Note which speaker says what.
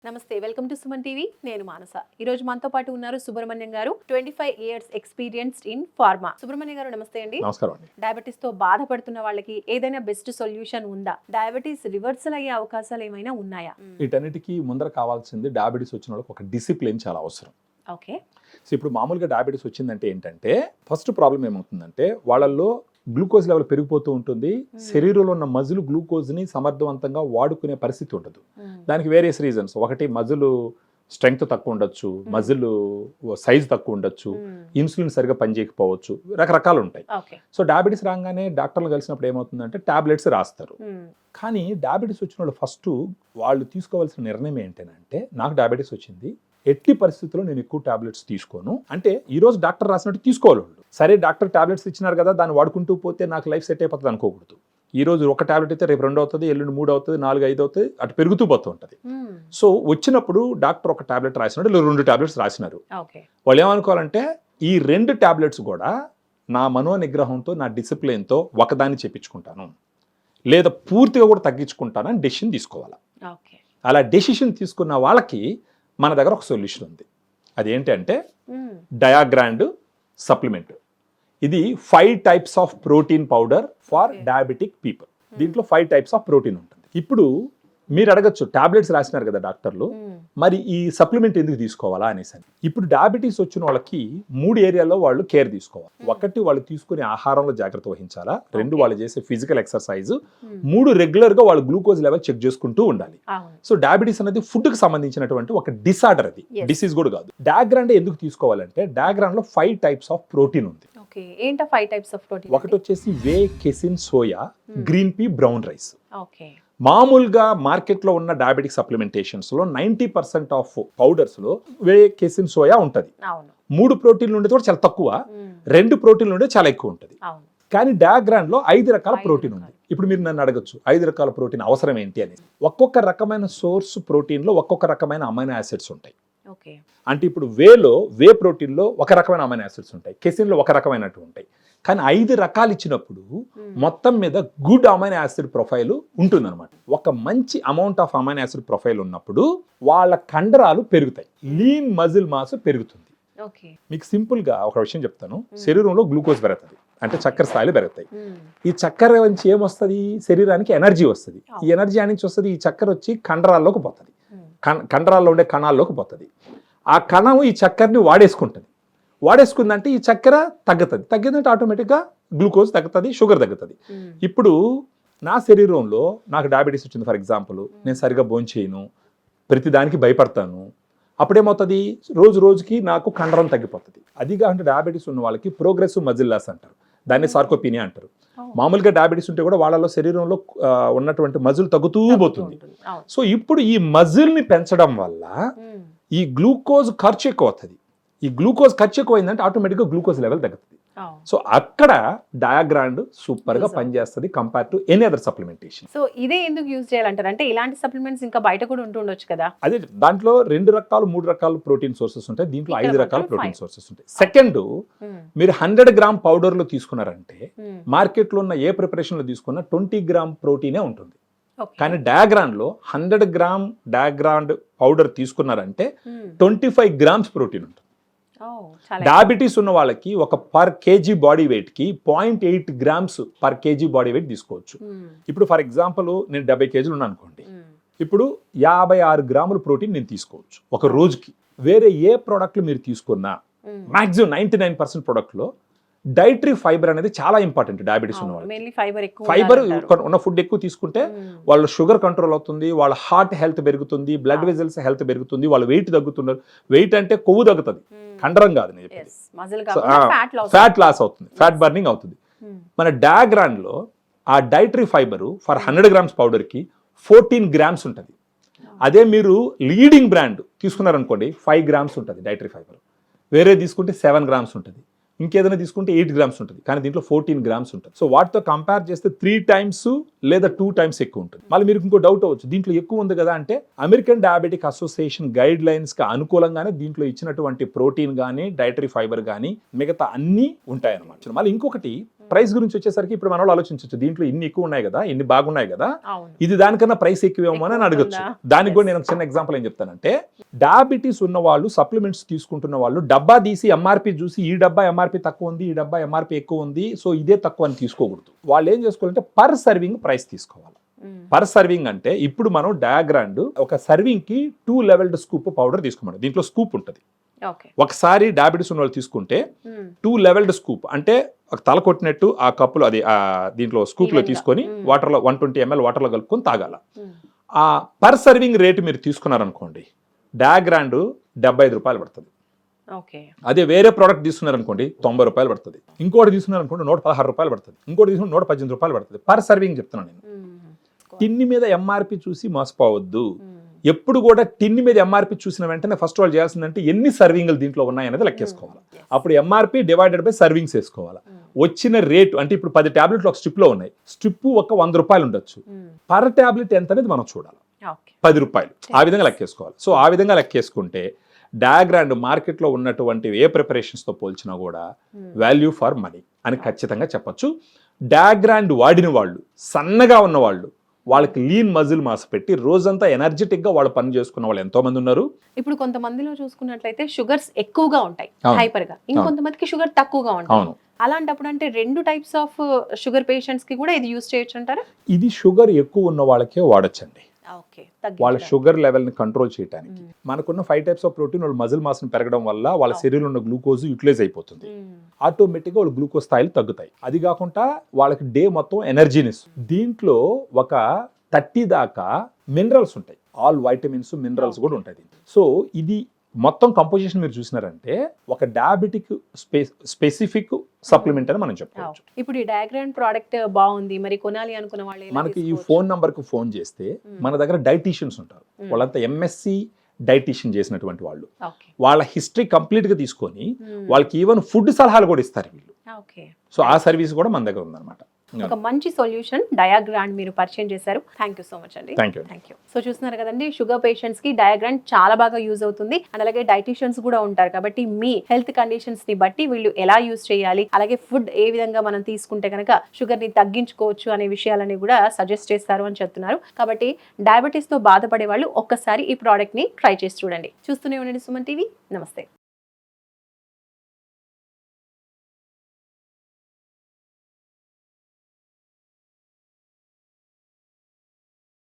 Speaker 1: నమస్తే welcome to Suman TV నేను మానస ఈ రోజు మనతో పాటు ఉన్నారు సుబ్రహ్మణ్యం గారు 25 years experienced in pharma. Subrahmanyam గారు నమస్తే అండి.
Speaker 2: నమస్కారం అండి.
Speaker 1: డయాబెటీస్ తో బాధపడుతున్న వాళ్ళకి ఏదైనా బెస్ట్ సొల్యూషన్ ఉందా? డయాబెటీస్ రివర్సల్ అయ్యే అవకాశాలు ఏమైనా ఉన్నాయా?
Speaker 2: వీటన్నిటికీ ముందర కావాల్సింది డయాబెటీస్ వచ్చిన వాళ్ళకి ఒక డిసిప్లిన్ చాలా అవసరం.
Speaker 1: ఓకే,
Speaker 2: సో ఇప్పుడు మామూలుగా డయాబెటీస్ వచ్చిందంటే ఏంటంటే ఫస్ట్ ప్రాబ్లం ఏమవుతుందంటే వాళ్ళల్లో గ్లూకోజ్ లెవెల్ పెరిగిపోతూ ఉంటుంది. శరీరంలో ఉన్న మజిల్ గ్లూకోజ్ని సమర్థవంతంగా వాడుకునే పరిస్థితి ఉండదు. దానికి వేరియస్ రీజన్స్. ఒకటి మజిల్ స్ట్రెంగ్త్ తక్కువ ఉండొచ్చు, మజిల్ సైజ్ తక్కువ ఉండొచ్చు, ఇన్సులిన్ సరిగా పనిచేయకపోవచ్చు, రకరకాలు ఉంటాయి. సో డయాబెటీస్ రాగానే డాక్టర్లు కలిసినప్పుడు ఏమవుతుందంటే టాబ్లెట్స్ రాస్తారు. కానీ డయాబెటీస్ వచ్చిన వాళ్ళు ఫస్ట్ వాళ్ళు తీసుకోవాల్సిన నిర్ణయం ఏంటంటే నాకు డయాబెటీస్ వచ్చింది, ఎట్టి పరిస్థితుల్లో నేను ఎక్కువ టాబ్లెట్స్ తీసుకోను. అంటే ఈ రోజు డాక్టర్ రాసినట్టు తీసుకోవాలి. సరే డాక్టర్ టాబ్లెట్స్ ఇచ్చినారు కదా దాన్ని వాడుకుంటూ పోతే నాకు లైఫ్ సెట్ అయిపోతుంది అనుకోకూడదు. ఈ రోజు ఒక టాబ్లెట్ అయితే రేపు 2 అవుతుంది, ఎల్లుండి 3 అవుతుంది, 4, 5 అవుతుంది, అటు పెరుగుతూ పోతూ ఉంటుంది. సో వచ్చినప్పుడు డాక్టర్ ఒక టాబ్లెట్ రాసినాడు, 2 టాబ్లెట్స్ రాసినారు. వాళ్ళు ఏమనుకోవాలంటే ఈ 2 టాబ్లెట్స్ కూడా నా మనో నిగ్రహంతో నా డిసిప్లిన్తో ఒకదాన్ని చెప్పించుకుంటాను లేదా పూర్తిగా కూడా తగ్గించుకుంటాను అని డెసిషన్ తీసుకోవాలి. అలా డెసిషన్ తీసుకున్న వాళ్ళకి మన దగ్గర ఒక సొల్యూషన్ ఉంది. అదేంటంటే డయాగ్రాండ్ సప్లిమెంట్. ఇది 5 types of protein powder for diabetic people. దీంట్లో 5 టైప్స్ ఆఫ్ ప్రోటీన్ ఉంటుంది. ఇప్పుడు మీరు అడగచ్చు టాబ్లెట్స్ రాసినారు కదా డాక్టర్లు, మరి ఈ సప్లిమెంట్ ఎందుకు తీసుకోవాలా అనేసి. ఇప్పుడు డయాబెటీస్ వచ్చిన వాళ్ళకి 3 ఏరియాల్లో వాళ్ళు కేర్ తీసుకోవాలి. 1 వాళ్ళు తీసుకునే ఆహారంలో జాగ్రత్త వహించాలా, 2 వాళ్ళు చేసే ఫిజికల్ ఎక్సర్సైజ్, 3 రెగ్యులర్గా వాళ్ళు గ్లూకోజ్ లెవెల్ చెక్ చేసుకుంటూ ఉండాలి. సో డయాబెటీస్ అనేది ఫుడ్ కి సంబంధించినటువంటి ఒక డిసార్డర్, అది డిసీజ్ కూడా కాదు. డయాగ్రాండ్ ఎందుకు తీసుకోవాలంటే డయాగ్రాండ్ లో 5 టైప్స్ ఆఫ్ ప్రోటీన్ ఉంది. ఒకటి వచ్చేసి whey, casein, soya, green pea, brown rice. మామూలుగా మార్కెట్లో ఉన్న డయాబెటిక్ సప్లిమెంటేషన్స్లో 90% ఆఫ్ పౌడర్స్లో వే, కెసిన్, సోయా ఉంటుంది. 3 ప్రోటీన్లు ఉండేది కూడా చాలా తక్కువ, 2 ప్రోటీన్లు ఉండేది చాలా ఎక్కువ ఉంటుంది. కానీ డయాగ్రాండ్లో 5 రకాల ప్రోటీన్ ఉంది. ఇప్పుడు మీరు నన్ను అడగచ్చు 5 రకాల ప్రోటీన్ అవసరం ఏంటి అని. ఒక్కొక్క రకమైన సోర్స్ ప్రోటీన్లో ఒక్కొక్క రకమైన అమైనో యాసిడ్స్ ఉంటాయి. అంటే ఇప్పుడు వే ప్రోటీన్లో ఒక రకమైన అమైనో యాసిడ్స్ ఉంటాయి, కెసిన్లో ఒక రకమైనట్టు ఉంటాయి. కానీ 5 రకాలు ఇచ్చినప్పుడు మొత్తం మీద గుడ్ అమైనో యాసిడ్ ప్రొఫైల్ ఉంటుందన్నమాట. ఒక మంచి amount of amino acid profile ఉన్నప్పుడు వాళ్ళ కండరాలు పెరుగుతాయి, లీన్ మజిల్ మాస్ పెరుగుతుంది. మీకు సింపుల్ గా ఒక విషయం చెప్తాను. శరీరంలో గ్లూకోజ్ పెరుగుతుంది అంటే చక్కెర స్థాయిలు పెరుగుతాయి. ఈ చక్కెర నుంచి ఏమొస్తుంది, శరీరానికి ఎనర్జీ వస్తుంది. ఈ ఎనర్జీ నుంచి వస్తుంది, ఈ చక్కెర వచ్చి కండరాల్లోకి పోతుంది, కండరాల్లో ఉండే కణాల్లోకి పోతుంది. ఆ కణం ఈ చక్కెరని వాడేసుకుందంటే ఈ చక్కెర తగ్గిందంటే ఆటోమేటిక్గా గ్లూకోజ్ తగ్గుతుంది, షుగర్ తగ్గుతుంది. ఇప్పుడు నా శరీరంలో నాకు డయాబెటీస్ వచ్చింది ఫర్ ఎగ్జాంపుల్, నేను సరిగా భోంచేయను, ప్రతిదానికి భయపడతాను. అప్పుడేమవుతుంది, రోజుకి నాకు కండరం తగ్గిపోతుంది. అదిగా అంటే డయాబెటీస్ ఉన్న వాళ్ళకి ప్రోగ్రెసివ్ మజిల్ లాస్ అంటారు, దాన్ని సార్కోపీనియా అంటారు. మామూలుగా డయాబెటీస్ ఉంటే కూడా వాళ్ళలో శరీరంలో ఉన్నటువంటి మజిల్ తగ్గుతూ పోతుంది. సో ఇప్పుడు ఈ మజిల్ని పెంచడం వల్ల ఈ గ్లూకోజ్ ఖర్చు ఎక్కువ అవుతుంది. ఈ గ్లూకోజ్ ఖర్చు ఎక్కువైందంటే ఆటోమేటిక్గా గ్లూకోజ్ లెవెల్ తగ్గుతుంది. సో అక్కడ డయాగ్రాండ్ సూపర్ గా పనిచేస్తుంది compare to any other supplementation.
Speaker 1: So ఇదే ఎందుకు యూజ్ చేయాలంటారు? అంటే ఇలాంటి సప్లిమెంట్స్ ఇంకా బయట కూడా ఉంటుండొచ్చు కదా.
Speaker 2: అదే దాంట్లో 2 రకాలు 3 రకాల ప్రోటీన్ సోర్సెస్ ఉంటాయి, దీంట్లో 5 రకాల ప్రోటీన్ సోర్సెస్ ఉంటాయి. సెకండ్, మీరు 100 గ్రామ్ పౌడర్ లో తీసుకున్నారంటే మార్కెట్ లో ఉన్న ఏ ప్రిపరేషన్ లో తీసుకున్నా 20 గ్రామ్ ప్రోటీనే ఉంటుంది. కానీ డయాగ్రాండ్ లో 100 గ్రామ్ డయాగ్రాండ్ పౌడర్ తీసుకున్నారంటే 25 గ్రామ్స్ ప్రోటీన్ ఉంటుంది. డయాబెటీస్ ఉన్న వాళ్ళకి ఒక పర్ కేజీ బాడీ వెయిట్ కి 0.8 grams per KG body weight తీసుకోవచ్చు. ఇప్పుడు ఫర్ ఎగ్జాంపుల్ నేను 70 కేజీలు ఉన్నాను అనుకోండి, ఇప్పుడు 56 గ్రాముల ప్రోటీన్ నేను తీసుకోవచ్చు ఒక రోజుకి. వేరే ఏ ప్రోడక్ట్లు మీరు తీసుకున్నా మాక్సిమం 99% ప్రోడక్ట్లో డైటరీ ఫైబర్ అనేది చాలా ఇంపార్టెంట్. డయాబెటీస్ ఉన్న వాళ్ళు ఫైబర్ ఉన్న ఫుడ్ ఎక్కువ తీసుకుంటే వాళ్ళ షుగర్ కంట్రోల్ అవుతుంది, వాళ్ళ హార్ట్ హెల్త్ పెరుగుతుంది, బ్లడ్ వెజల్స్ హెల్త్ పెరుగుతుంది, వాళ్ళ వెయిట్ తగ్గుతున్నారు. వెయిట్ అంటే కొవ్వు తగ్గుతుంది, కండరం కాదు, ఫ్యాట్ లాస్ అవుతుంది, ఫ్యాట్ బర్నింగ్ అవుతుంది. మన డయాగ్రాండ్ లో ఆ dietary fibre for 100 grams powder కి 14 గ్రామ్స్ ఉంటుంది. అదే మీరు లీడింగ్ బ్రాండ్ తీసుకున్నారనుకోండి 5 గ్రామ్స్ ఉంటుంది డైటరీ ఫైబర్, వేరే తీసుకుంటే 7 గ్రామ్స్ ఉంటుంది, ఇంకేదైనా తీసుకుంటే 8 గ్రామ్స్ ఉంటుంది, కానీ దీంట్లో 14 గ్రామ్స్ ఉంటుంది. సో వాటితో కంపేర్ చేస్తే 3 టైమ్స్ లేదా 2 టైమ్స్ ఎక్కువ ఉంటుంది. మళ్ళీ మీరు ఇంకో డౌట్ అవ్వచ్చు, దీంట్లో ఎక్కువ ఉంది కదా అంటే American diabetic association guide lines కి అనుకూలంగానే దీంట్లో ఇచ్చినటువంటి ప్రోటీన్ కానీ డైటరీ ఫైబర్ కానీ మిగతా అన్నీ ఉంటాయన్నమాట. మళ్ళీ ఇంకొకటి ప్రైస్ గురించి వచ్చేసరికి ఇప్పుడు మన వాళ్ళు ఆలోచించవచ్చు, దీంట్లో ఇన్ని ఎక్కువ ఉన్నాయి కదా, ఇన్ని బాగున్నాయి కదా,
Speaker 1: అవును.
Speaker 2: ఇది దానికన్నా ప్రైస్ ఎక్కువేమో అని అడగచ్చు. దానికి కూడా నేను ఒక చిన్న ఎగ్జాంపుల్ ఏం చెప్తానంటే, డయాబెటీస్ ఉన్న వాళ్ళు సప్లిమెంట్స్ తీసుకుంటున్న వాళ్ళు డబ్బా తీసి ఎంఆర్పి చూసి ఈ డబ్బా ఎంఆర్పి తక్కువ ఉంది, ఈ డబ్బా ఎంఆర్పి ఎక్కువ ఉంది, సో ఇదే తక్కువ అని తీసుకోకూడదు. వాళ్ళు ఏం చేసుకోవాలంటే పర్ సర్వింగ్ ప్రైస్ తీసుకోవాలి. పర్ సర్వింగ్ అంటే ఇప్పుడు మనం డయాగ్రాండ్ ఒక సర్వింగ్ కి 2 లెవెల్డ్ స్కూప్ పౌడర్ తీసుకోమని, దీంట్లో స్కూప్ ఉంటుంది. ఒకసారి డయాబెటీస్ ఉన్న వాళ్ళు తీసుకుంటే 2 లెవెల్డ్ స్కూప్ అంటే ఒక తల కొట్టినట్టు ఆ కప్పులో అది దీంట్లో స్కూప్ లో తీసుకొని వాటర్లో 120 ml వాటర్లో కలుపుకొని తాగాల. ఆ పర్ సర్వింగ్ రేటు మీరు తీసుకున్నారనుకోండి, డయాగ్రాండ్ 75 రూపాయలు పడుతుంది. అదే వేరే ప్రోడక్ట్ తీసుకున్నారనుకోండి 90 రూపాయలు పడుతుంది. ఇంకోటి తీసుకున్నారనుకోండి 116 రూపాయలు పడుతుంది. ఇంకోటి తీసుకుని 118 రూపాయలు పడుతుంది. పర్ సర్వింగ్ చెప్తున్నాను నేను. టిన్ని మీద ఎంఆర్పి చూసి మోసపోవద్దు. ఎప్పుడు కూడా టిన్ని మీద ఎంఆర్పి చూసిన వెంటనే ఫస్ట్ వాళ్ళు చేయాల్సిందంటే ఎన్ని సర్వింగ్లు దీంట్లో ఉన్నాయనేది లెక్కేసుకోవాలి. అప్పుడు ఎంఆర్పి డివైడెడ్ బై సర్వింగ్స్ వేసుకోవాలి. వచ్చిన రేటు అంటే ఇప్పుడు 10 టాబ్లెట్లు ఒక స్ట్రిప్ లో ఉన్నాయి, స్ట్రిప్ ఒక 100 రూపాయలు ఉండొచ్చు, పర్ టాబ్లెట్ ఎంత అనేది మనం చూడాలి, 10 రూపాయలు. ఆ విధంగా లెక్కేసుకోవాలి. సో ఆ విధంగా లెక్కేసుకుంటే డయాగ్రాండ్ మార్కెట్లో ఉన్నటువంటి ఏ ప్రిపరేషన్స్తో పోల్చినా కూడా వాల్యూ ఫర్ మనీ అని ఖచ్చితంగా చెప్పొచ్చు. డయాగ్రాండ్ వాడిన వాళ్ళు, సన్నగా ఉన్న వాళ్ళు, వాళ్ళకి లీన్ మజిల్ మాస్ పెట్టి రోజంతా ఎనర్జెటిక్ గా వాళ్ళు పని చేసుకున్న వాళ్ళు ఎంతో మంది ఉన్నారు.
Speaker 1: ఇప్పుడు కొంతమందిలో చూసుకున్నట్లయితే షుగర్స్ ఎక్కువగా ఉంటాయి, హైపర్ గా, ఇంకొంతమందికి షుగర్ తక్కువగా ఉంటాయి. అలాంటప్పుడు అంటే 2 టైప్స్ ఆఫ్ షుగర్ పేషెంట్స్ కి కూడా ఇది యూస్ చేయొచ్చు అంటారా? ఇది
Speaker 2: షుగర్ ఎక్కువ ఉన్న వాళ్ళకే వాడచ్చండి. వాళ్ళ షుగర్ లెవెల్ ని కంట్రోల్ చేయడానికి. మనకున్న 5 టైప్స్ ఆఫ్ ప్రోటీన్ వాళ్ళ మజిల్ మాస్ ని పెరగడం వల్ల వాళ్ళ శరీరంలో ఉన్న గ్లూకోజ్ యూటిలైజ్ అయిపోతుంది. ఆటోమేటిక్ గా వాళ్ళ గ్లూకోజ్ స్థాయిలు తగ్గుతాయి. అది కాకుండా వాళ్ళకి డే మొత్తం ఎనర్జీని ఇస్తుంది. దీంట్లో ఒక 30 దాకా మినరల్స్ ఉంటాయి, ఆల్ వైటమిన్స్ మినరల్స్ కూడా ఉంటాయి. సో ఇది మొత్తం కంపోజిషన్ మీరు చూసినారంటే ఒక డయాబెటిక్ స్పెసిఫిక్ సప్లిమెంట్ అని మనం చెప్పుకోవచ్చు.
Speaker 1: ఇప్పుడు ఈ డయాగ్రాండ్ ప్రోడక్ట్ బాగుంది, మరి కొనాలి అనుకున్న వాళ్ళు
Speaker 2: మనకి ఈ ఫోన్ నంబర్ కు ఫోన్ చేస్తే మన దగ్గర డైటీషియన్స్ ఉంటారు. వాళ్ళంతా ఎంఎస్సి డైటీషియన్ చేసినటువంటి వాళ్ళు. వాళ్ళ హిస్టరీ కంప్లీట్ గా తీసుకొని వాళ్ళకి ఈవెన్ ఫుడ్ సలహాలు కూడా ఇస్తారు వీళ్ళు. సో ఆ సర్వీస్ కూడా మన దగ్గర ఉందన్నమాట.
Speaker 1: ఒక మంచి సొల్యూషన్ డయాగ్రాండ్ మీరు పరిచయం చేశారు. థ్యాంక్ యూ సో మచ్ అండి.
Speaker 2: Thank you.
Speaker 1: సో చూస్తున్నారు కదండి, షుగర్ పేషెంట్స్ కి డయాగ్రాండ్ చాలా బాగా యూజ్ అవుతుంది. అండ్ అలాగే డైటీషియన్స్ కూడా ఉంటారు కాబట్టి మీ హెల్త్ కండిషన్స్ ని బట్టి వీళ్ళు ఎలా యూజ్ చేయాలి, అలాగే ఫుడ్ ఏ విధంగా మనం తీసుకుంటే కనుక షుగర్ ని తగ్గించుకోవచ్చు అనే విషయాలని కూడా సజెస్ట్ చేస్తారు అని చెప్తున్నారు. కాబట్టి డయాబెటీస్ తో బాధపడే వాళ్ళు ఒక్కసారి ఈ ప్రోడక్ట్ ని ట్రై చేసి చూడండి. చూస్తూనే ఉండండి సుమన్ టీవీ. నమస్తే.